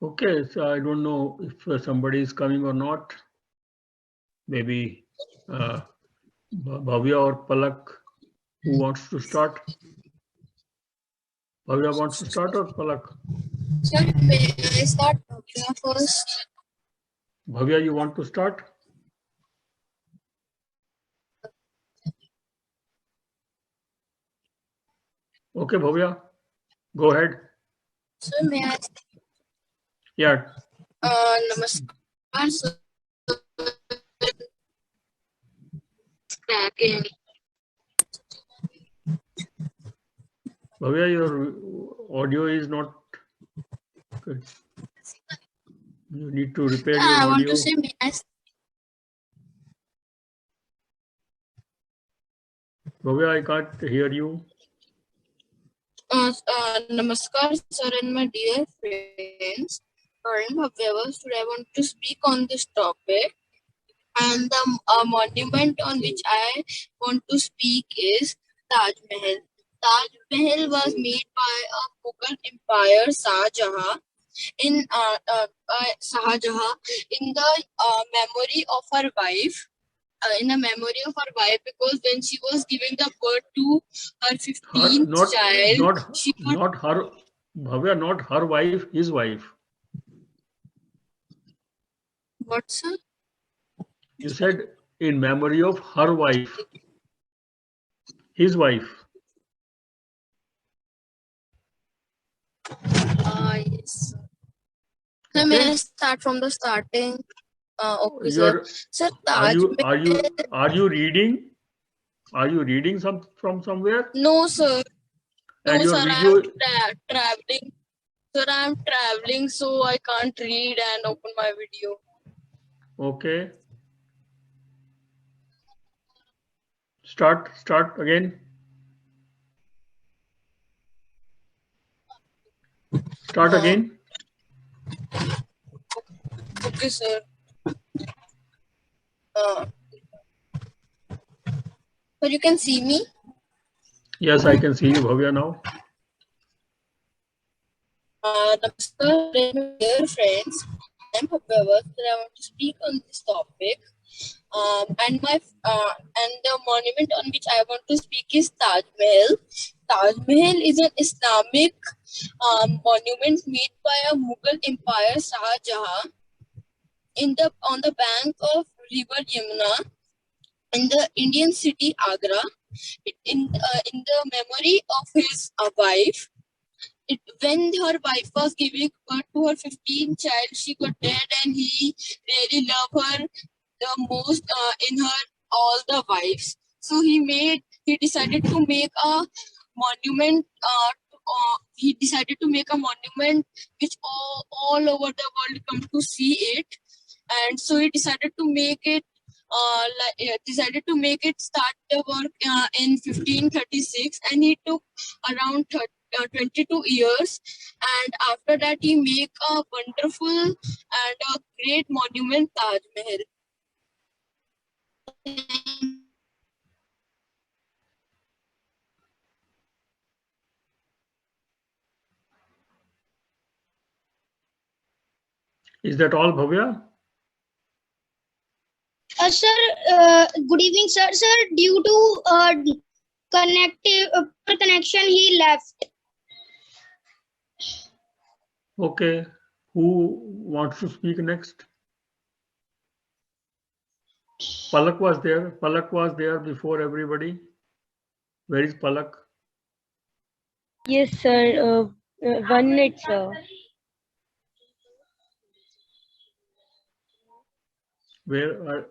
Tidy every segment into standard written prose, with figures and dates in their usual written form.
Okay, so I don't know if somebody is coming or not. Maybe Bhavya or Palak, who wants to start? Bhavya wants to start or Palak? Sir, may I start first? Bhavya, you want to start? Okay, Bhavya, go ahead. Sir, may I? Yeah. Namaskar, sir. Cracking. Bhavya, your audio is not good. You need to repair your I audio. want to say, may I? Bhavya, I can't hear you. Namaskar, sir, and my dear friends. I'm Bhavya. Today I want to speak on this topic. And the monument on which I want to speak is Taj Mahal. Taj Mahal was made by a Mughal Empire Shah Jahan in the memory of her wife. In the memory of her wife, because when she was giving the birth to her 15th child, she got. Not her, Bhavya, not her wife, his wife. What, sir? You said in memory of her wife, his wife. Yes. So may I start from the starting? Okay, sir. Sir, Are Taj Mahal. are you reading? Are you reading from somewhere? No, sir. And No, your sir. video. I'm traveling. Sir, I'm traveling, so I can't read and open my video. Okay. Start again. Start again. Okay, sir. So you can see me? Yes, I can see you, Bhavya, now. Namaskar, dear friends. I'm Bhavya. I want to speak on this topic. And the monument on which I want to speak is Taj Mahal. Taj Mahal is an Islamic monument made by a Mughal Empire Shah Jahan on the bank of River Yamuna in the Indian city Agra. In the memory of his wife. When her wife was giving birth to her 15th child, she got dead, and he really loved her the most in her all the wives. So he decided to make a monument. He decided to make a monument which all over the world come to see it, and so he decided to make it. Decided to make it start the work in 1536, and he took around 22 years, and after that he make a wonderful and a great monument, Taj Mahal. Is that all, Bhavya? Sir, good evening, sir. Sir, due to connection, he left. Okay. Who wants to speak next? Palak was there. Palak was there before everybody. Where is Palak? Yes, sir. 1 minute, sir. Where are...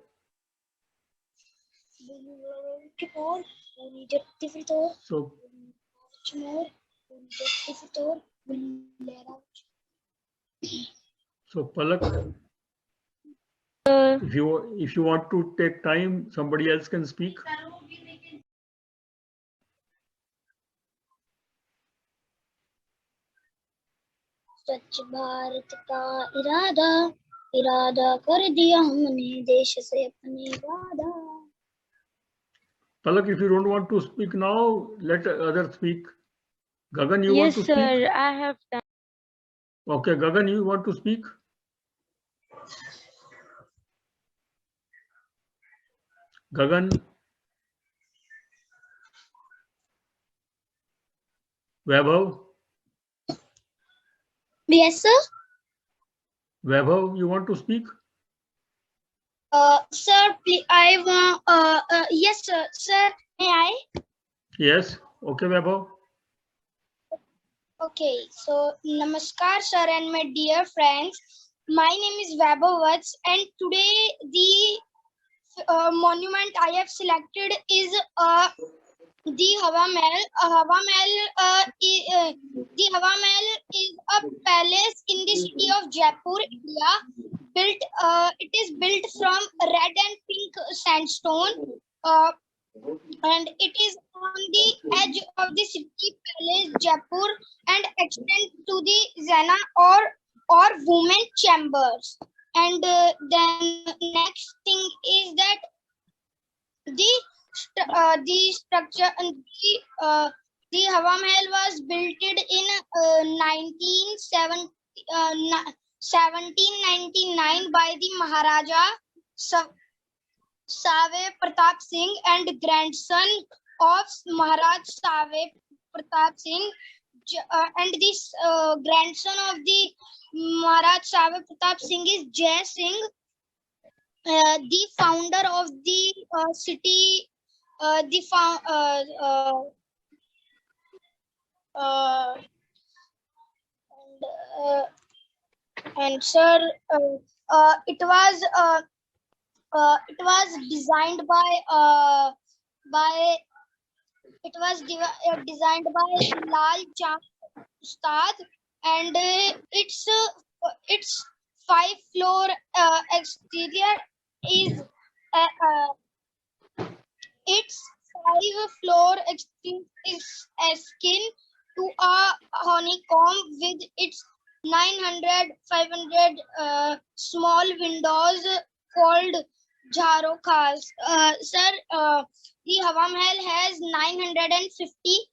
So Palak, if you want to take time, somebody else can speak. स्वच्छ भारत का इरादा कर दिया हमने देश से अपने वादा. Palak, if you don't want to speak now, let others speak. Gagan, you want to speak? Yes, sir. I have time. Okay, Gagan, you want to speak? Gagan, Vaibhav, Yes, sir. Vaibhav, you want to speak? Sir, I want. Yes, sir. Sir, may I? Yes. Okay, Vaibhav. Okay. So, namaskar, sir, and my dear friends. My name is Vaibhav, and today the monument I have selected is the Hawa Mahal. The Hawa Mahal is a palace in the city of Jaipur, India. It is built from red and pink sandstone, and it is on the edge of the city palace, Jaipur, and extends to the Zana or women chambers. And then next thing is that the structure and the Hawa Mahal was built in 1799 by the Maharaja Save Pratap Singh and grandson of Maharaj Save Pratap Singh, and this grandson of the Maharaj Save Pratap Singh is Jai Singh, the founder of the city, the and sir, it was designed by designed by Lal Chand Ustad, and its 5-floor exterior is its 5-floor exterior is akin to a honeycomb with its 500 small windows called Jharokhas. Sir, the Hawa Mahal has 953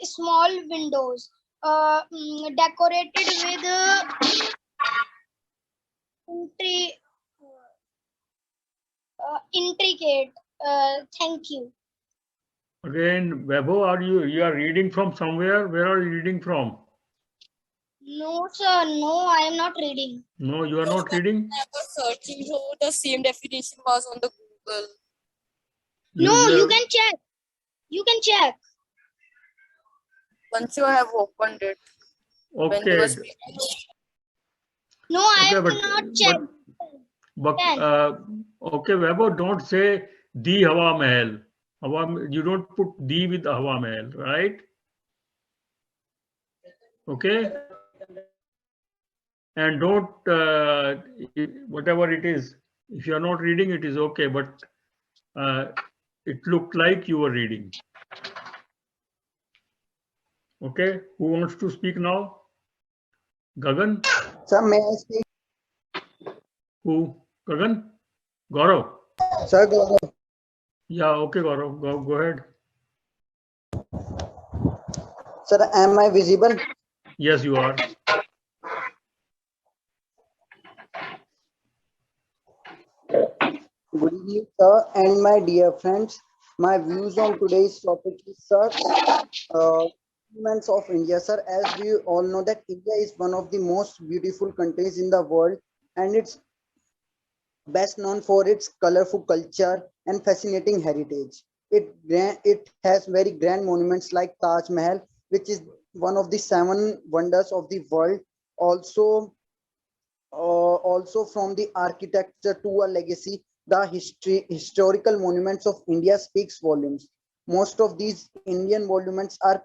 small windows decorated with intricate. Thank you. Again, Vaibhav, you are reading from somewhere? Where are you reading from? No, sir. No, I am not reading. No, you are not reading? I was searching, so the same definition was on the Google. You can check. You can check. Once you have opened it. When you Okay. were speaking. No, I Okay, have not checked. Okay, Vaibhav, don't say the Hawa Mahal. You don't put the with Hawa Mahal, right? Okay? And don't, whatever it is, if you are not reading, it is okay, but it looked like you were reading. Okay, who wants to speak now? Gagan? Sir, may I speak? Who? Gagan? Gaurav? Sir, Gaurav. Yeah, okay, Gaurav, go ahead. Sir, am I visible? Yes, you are. Good evening, sir, and my dear friends. My views on today's topic is, sir, monuments of India, sir. As we all know that India is one of the most beautiful countries in the world, and it's best known for its colorful culture and fascinating heritage. It has very grand monuments like Taj Mahal, which is one of the 7 wonders of the world. Also from the architecture to a legacy, the historical monuments of India speaks volumes. Most of these Indian monuments are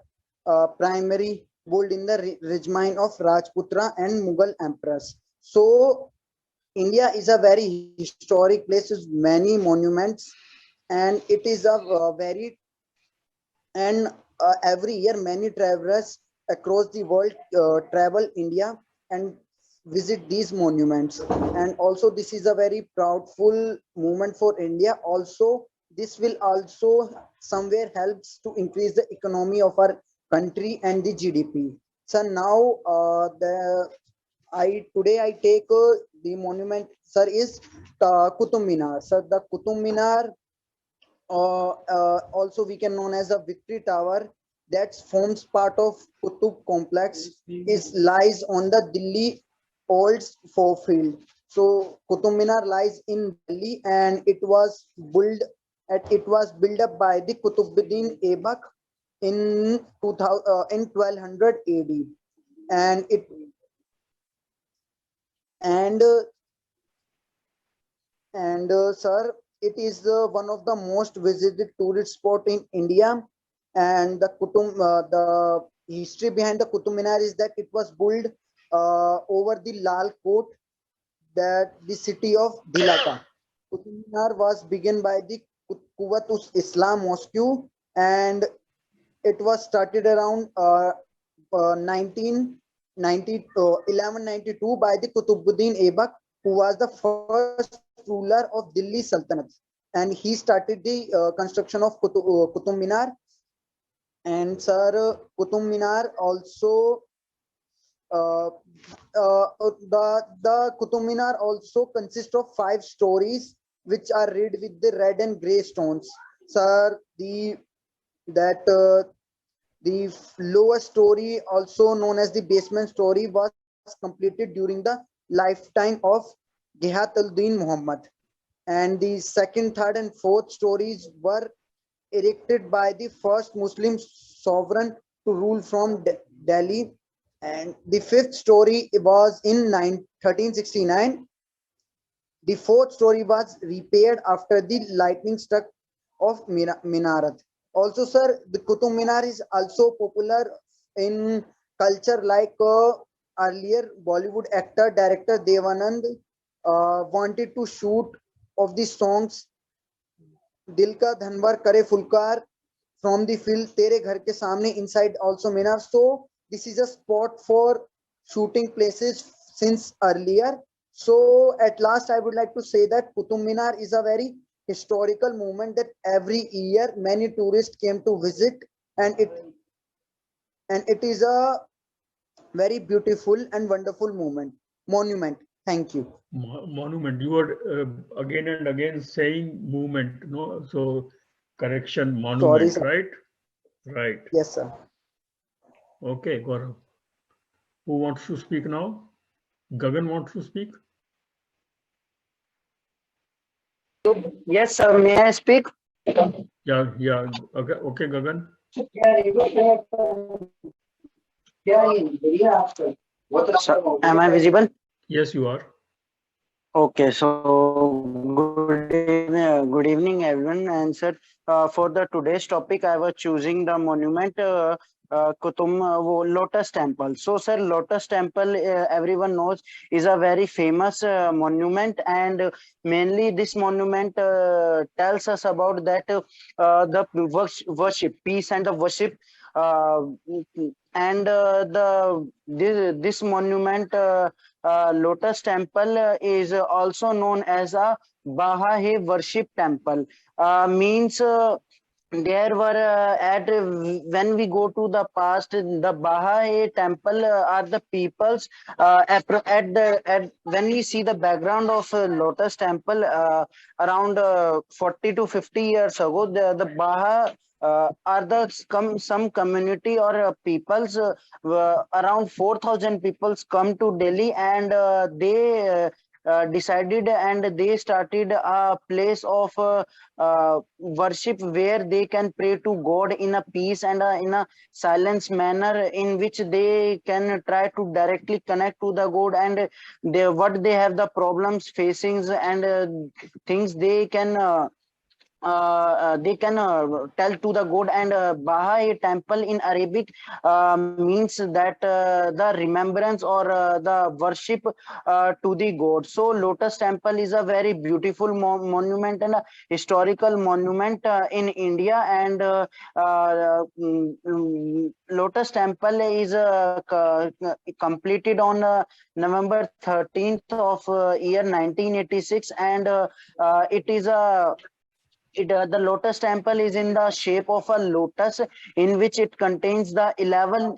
primary built in the regime of Rajputra and Mughal emperors. So India is a very historic place with many monuments, and it is a very and every year many travelers across the world travel India and visit these monuments. And also this is a very proudful moment for India. Also this will also somewhere helps to increase the economy of our country and the GDP. So now the I today I take the monument, sir, is Qutub Minar. Sir, the Qutub Minar, also we can known as a Victory Tower, that forms part of Qutub complex, is lies on the Delhi Old Field. So Qutub Minar lies in Delhi, and it was built up by the Qutubuddin Aibak in 2000 in 1200 AD, and it and sir, it is one of the most visited tourist spot in India. And the history behind the Qutub Minar is that it was built over the Lal Court, that the city of Dhilaka. Qutub Minar was begun by the Quwwat Islam Mosque, and it was started around 1990, 1192 by the Qutubuddin Aibak, who was the first ruler of Delhi Sultanate, and he started the construction of Qutub Minar. And sir, Qutub Minar also the Qutub Minar also consists of 5 stories, which are read with the red and grey stones. Sir, that the lowest story, also known as the basement story, was completed during the lifetime of Ghiyath-ud-Din Muhammad. And the second, third, and fourth stories were erected by the first Muslim sovereign to rule from Delhi. And the fifth story was in 1369. The fourth story was repaired after the lightning struck of Minarat. Also, sir, the Qutub Minar is also popular in culture, like earlier Bollywood actor director Devanand wanted to shoot of the songs Dil Ka Dhanwar Kare Fulkar from the film Tere Ghar Ke Samne inside also Minar. So this is a spot for shooting places since earlier. So at last, I would like to say that Qutub Minar is a very historical movement that every year many tourists came to visit, and it is a very beautiful and wonderful monument. Thank you. Monument. You were again and again saying movement. No, so correction. Sorry, Monument. sir. Right. Right. Yes, sir. Okay, Gaurav. Who wants to speak now? Gagan wants to speak. Yes, sir. May I speak? Yeah, yeah. Okay, Gagan. So, am I visible? Yes, you are. Okay, so good evening, everyone. And sir, for the today's topic, I was choosing the monument Lotus Temple. So, sir, Lotus Temple, everyone knows, is a very famous monument, and mainly this monument tells us about that the worship, peace, and the worship. Uh, and this monument. Lotus Temple is also known as a Baha'i worship temple. Means there were when we go to the past, the Baha'i temple are the peoples at when we see the background of Lotus Temple around 40 to 50 years ago, the Baha are the some community or peoples around 4,000 peoples come to Delhi, and they decided and they started a place of worship where they can pray to God in a peace and in a silence manner, in which they can try to directly connect to the God, and what they have the problems facing, and things they can tell to the God. And Baha'i temple in Arabic means that the remembrance or the worship to the God. So Lotus Temple is a very beautiful monument and a historical monument in India. And Lotus Temple is completed on November 13th of year 1986, and it is a The lotus temple is in the shape of a lotus, in which it contains the 11.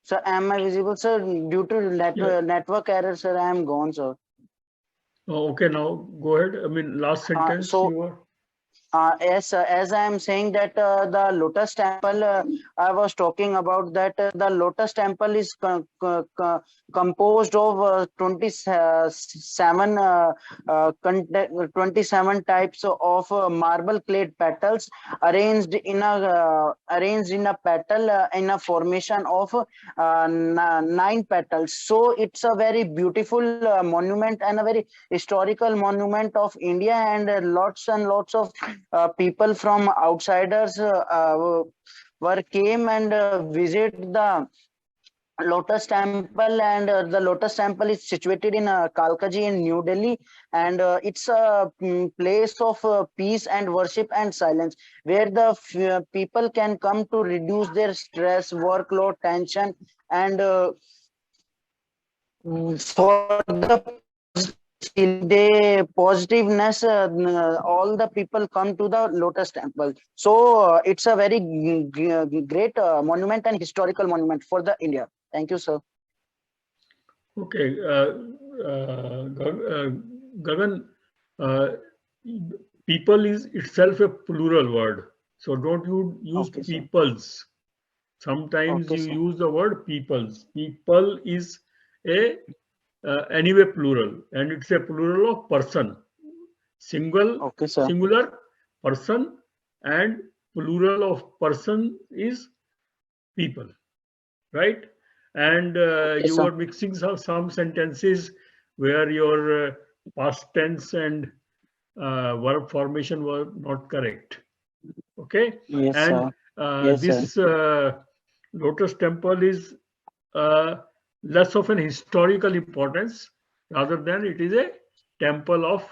Sir, am I visible, sir? Due to network error, sir, I am gone, sir. Oh, okay, now go ahead. I mean, last sentence So you were. yes, as I am saying that the lotus temple, I was talking about that the lotus temple is composed of 27 27 types of marble clad petals arranged in a petal in a formation of 9 petals. So it's a very beautiful monument and a very historical monument of India, and lots and lots of people from outsiders were came and visit the lotus temple, and the lotus temple is situated in Kalkaji in New Delhi, and it's a place of peace and worship and silence, where the people can come to reduce their stress, workload, tension, and for the positiveness, all the people come to the lotus temple. So it's a very great monument and historical monument for the India. Thank you, sir. Okay, Gagan, uh, people is itself a plural word, so don't you use Okay, sir. peoples. Sometimes Okay, you sir. use the word peoples. People is a anyway plural, and it's a plural of person. Okay, sir. Singular person, and plural of person is people, right? And Okay, you sir. were mixing some sentences where your past tense and verb formation were not correct. Okay, Yes, and sir. Yes, sir. this lotus temple is less of an historical importance rather than it is a temple of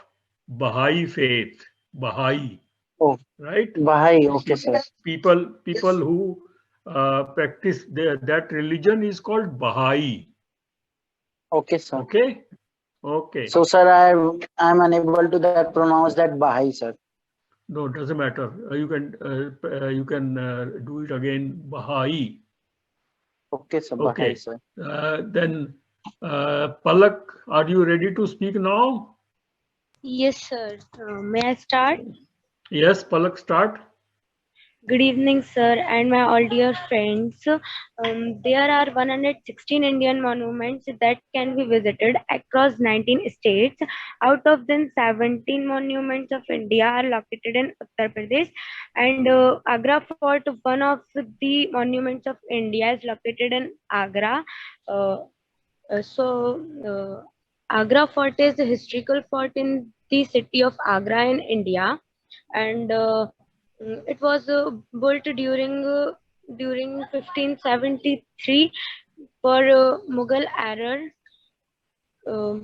Baha'i faith. Baha'i, Oh, right? Bahai. Okay, sir. People who practice that religion is called Baha'i. Okay, sir. Okay, okay. So, sir, I'm unable to that pronounce that Bahai, sir. No, it doesn't matter. You can do it again. Baha'i. Okay, sir. Bahai, Okay. sir. Then Palak, are you ready to speak now? Yes, sir. May I start? Yes, Palak, start. Good evening, sir, and my all dear friends. There are 116 Indian monuments that can be visited across 19 states. Out of them, 17 monuments of India are located in Uttar Pradesh, and Agra Fort, one of the monuments of India, is located in Agra. Uh, so, Agra Fort is a historical fort in the city of Agra in India, and it was built during 1573 for Mughal era. Uh,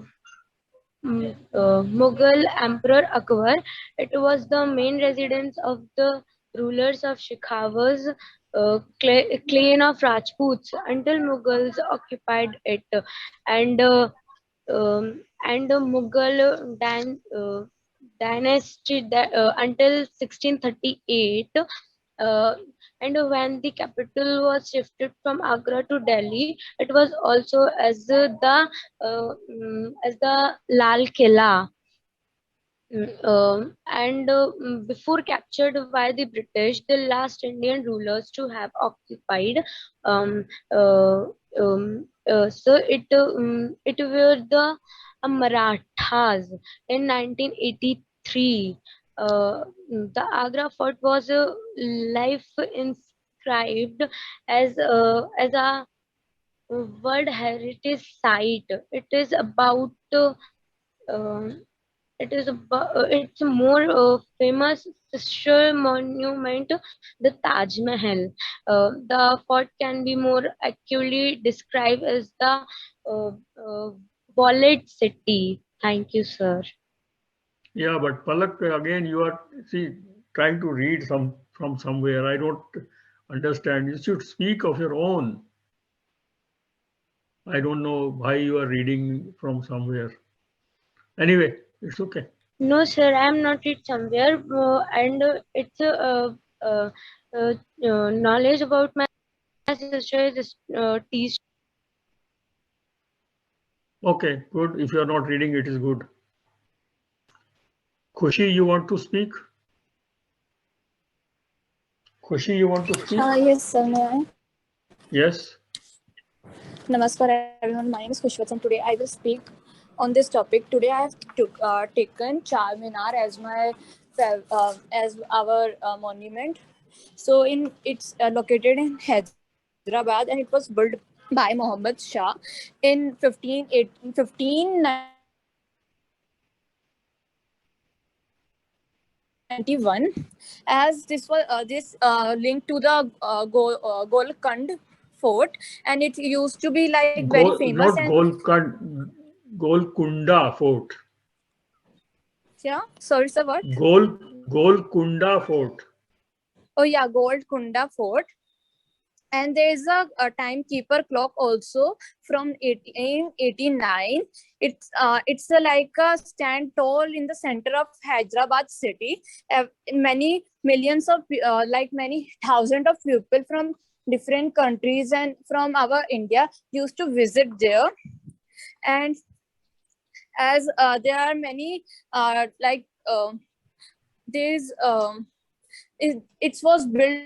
Mughal Emperor Akbar. It was the main residence of the rulers of Shikawas clan of Rajputs until Mughals occupied it, and the Mughal dynasty until 1638. Uh, and when the capital was shifted from Agra to Delhi, it was also as the Lal Killa. Before captured by the British, the last Indian rulers to have occupied, um, uh, it were the Marathas in 1983. The Agra Fort was life inscribed as a World Heritage Site. It is about um, it's a more famous sister monument, the Taj Mahal. The fort can be more accurately described as the uh, uh, walled city. Thank you, sir. Yeah, but Palak, again, you are trying to read from somewhere. I don't understand. You should speak of your own. I don't know why you are reading from somewhere. Anyway, It's okay. No, sir, I am not it somewhere, and it's knowledge about my sister is teach. Okay, good. If you are not reading, it is good. Khushi, you want to speak? Khushi, you want to speak? Yes, sir. May I? Yes. Namaskar, everyone. My name is Khushwat, and today I will speak on this topic. Today, I have taken Charminar as my as our monument. So, it's located in Hyderabad, and it was built by Muhammad Shah in 1591, as this was this linked to the Golkand fort, and it used to be like very famous. Not And Golkunda Fort. yeah, sorry, sir, what? Golkunda Fort. Oh yeah, Golkunda fort. And there is a timekeeper clock also from 1889. It's like a stand tall in the center of Hyderabad city. Many millions of like many thousands of people from different countries and from our India used to visit there. And as there are many like there's it was built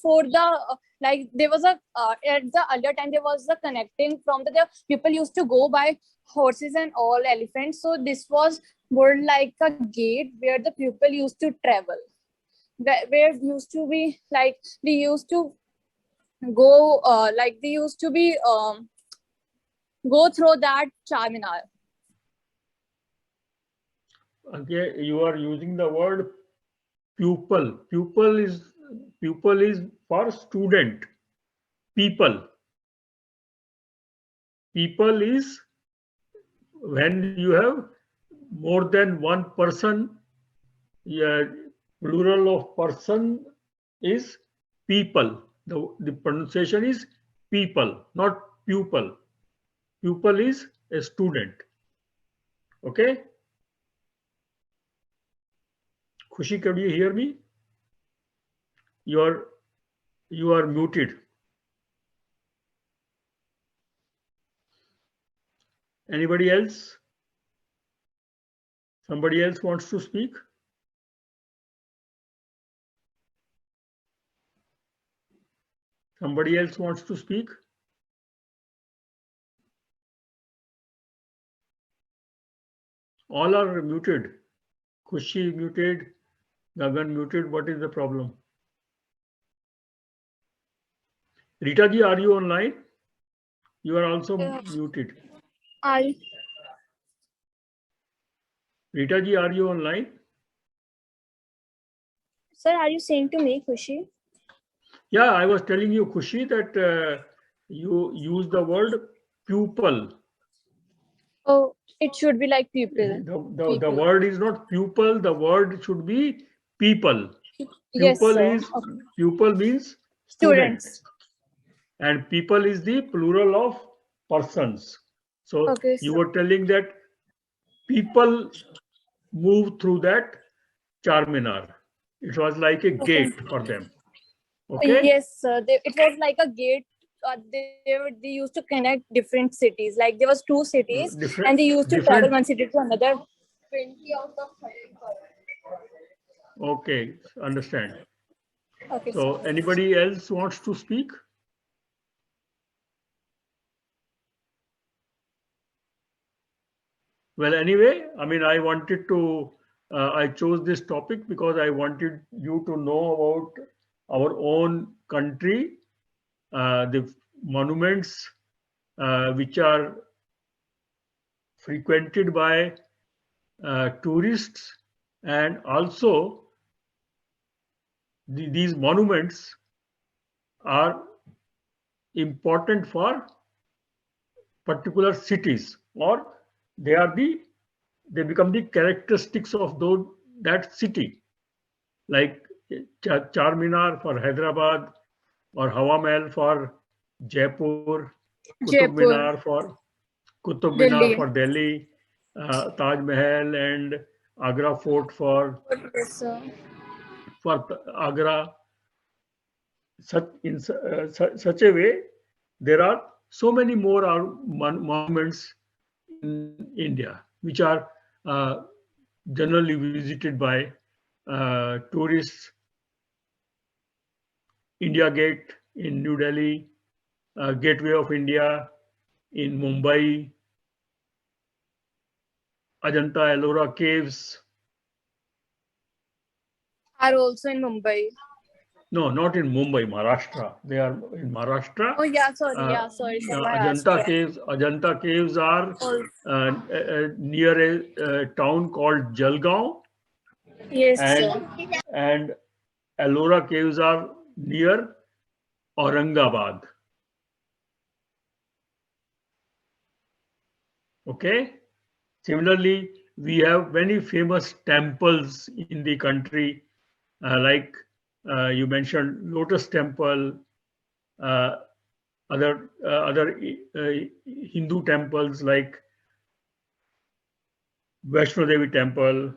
for the like there was a at the earlier time there was a connecting from the people used to go by horses and all elephants, so this was more like a gate where the people used to travel, where used to be like they used to go like they used to be go through that Charminar. Okay, you are using the word pupil. Pupil is for student. People. People is when you have more than one person. Yeah, plural of person is people. The pronunciation is people, not pupil. Pupil is a student. Okay? Khushi, can you hear me? You are muted. Anybody else? Somebody else wants to speak? Somebody else wants to speak? All are muted. Khushi muted, Gagan muted. What is the problem? Rita ji, are you online? You are also muted. I Rita ji, are you online? Sir, are you saying to me, Khushi? Yeah, I was telling you, Khushi, that you use the word pupil. Oh, it should be like people. The word is not pupil. The word should be people. Yes, Pupil sir. is Okay. pupil means student, and people is the plural of persons. So Okay, you sir. were telling that people move through that Charminar. It was like a gate for them. Okay. Yes, sir. It was like a gate. They used to connect different cities. Like there was two cities, and they used to travel Different. one city to another. Okay, understand. Okay, So sir. anybody else wants to speak? Well, anyway, I mean, I chose this topic because I wanted you to know about our own country, the monuments which are frequented by tourists, and also these monuments are important for particular cities, or they become the characteristics of that city, like Charminar for Hyderabad, or Hawa Mahal for Jaipur, Qutub Jaipur, Minar for Qutub Minar Delhi. for Delhi, Taj Mahal and Agra Fort Yes, sir. for Agra. Such a way, there are so many more monuments in India which are generally visited by tourists. India Gate in New Delhi, Gateway of India in Mumbai, Ajanta Ellora Caves. Are also in Mumbai. No, not in Mumbai, Maharashtra. They are in Maharashtra. Oh yeah, sorry. Yeah, sorry. From Ajanta Maharashtra. Caves. Ajanta Caves are near a town called Jalgaon, Yes, and sir. and Ellora Caves are near Aurangabad. Okay. Similarly, we have many famous temples in the country, like you mentioned Lotus Temple, uh, other Hindu temples like Vaishno Devi Temple,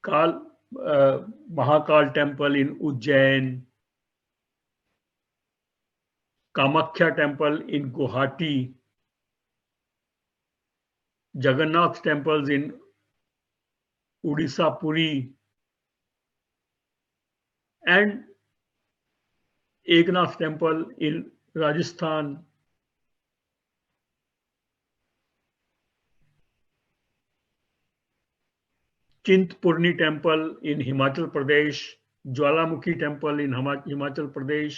Kal Mahakal Temple in Ujjain, Kamakhya Temple in Guwahati, Jagannath temples in Odisha, Puri, and Eknath Temple in Rajasthan. Chintpurni Temple in Himachal Pradesh, Jwalamukhi Temple in Himachal Pradesh,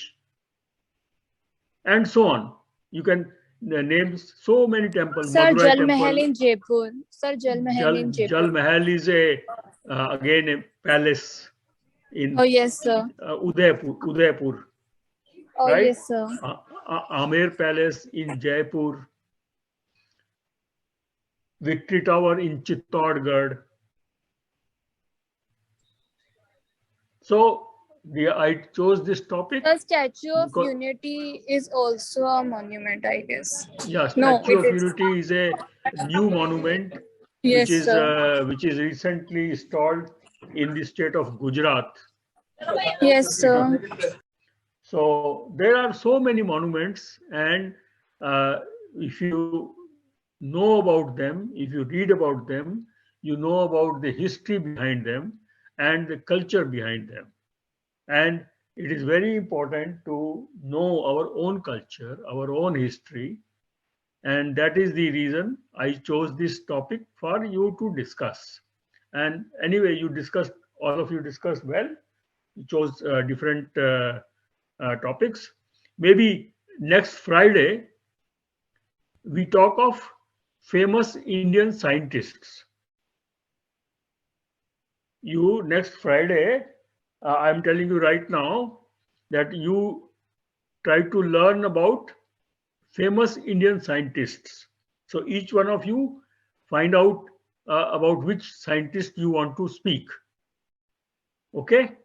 and so on. You can name so many temples. Sir, Madurai Jal Mahal Temple. in Jaipur. Sir, Jal Mahal in Jal Jaipur. Mahal is again a palace in Oh yes, sir. Udaipur, Oh right? yes, sir. Amer Palace in Jaipur, Victory Tower in Chittorgarh. So I chose this topic The Statue of because, Unity is also a monument, I guess. yeah, No, Statue it of is. Unity is a new monument Yes, sir. which is recently installed in the state of Gujarat. Yes, sir. So there are so many monuments, and if you know about them, if you read about them, you know about the history behind them and the culture behind them. And it is very important to know our own culture, our own history, and that is the reason I chose this topic for you to discuss. And anyway, all of you discussed well. You chose different topics. Maybe next Friday we talk of famous Indian scientists. You next Friday, I'm telling you right now that you try to learn about famous Indian scientists. So each one of you find out about which scientist you want to speak. Okay?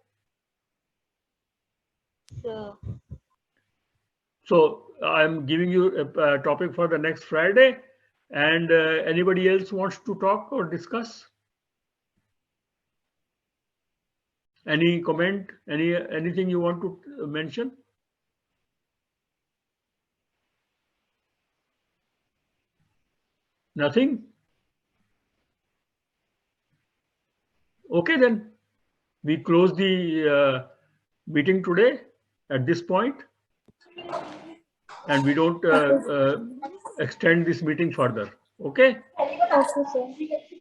So, So I'm giving you a topic for the next Friday. And anybody else wants to talk or discuss? Any comment? Anything you want to mention? Nothing? Okay, then we close the meeting today at this point, and we don't extend this meeting further. Okay? Okay, sir.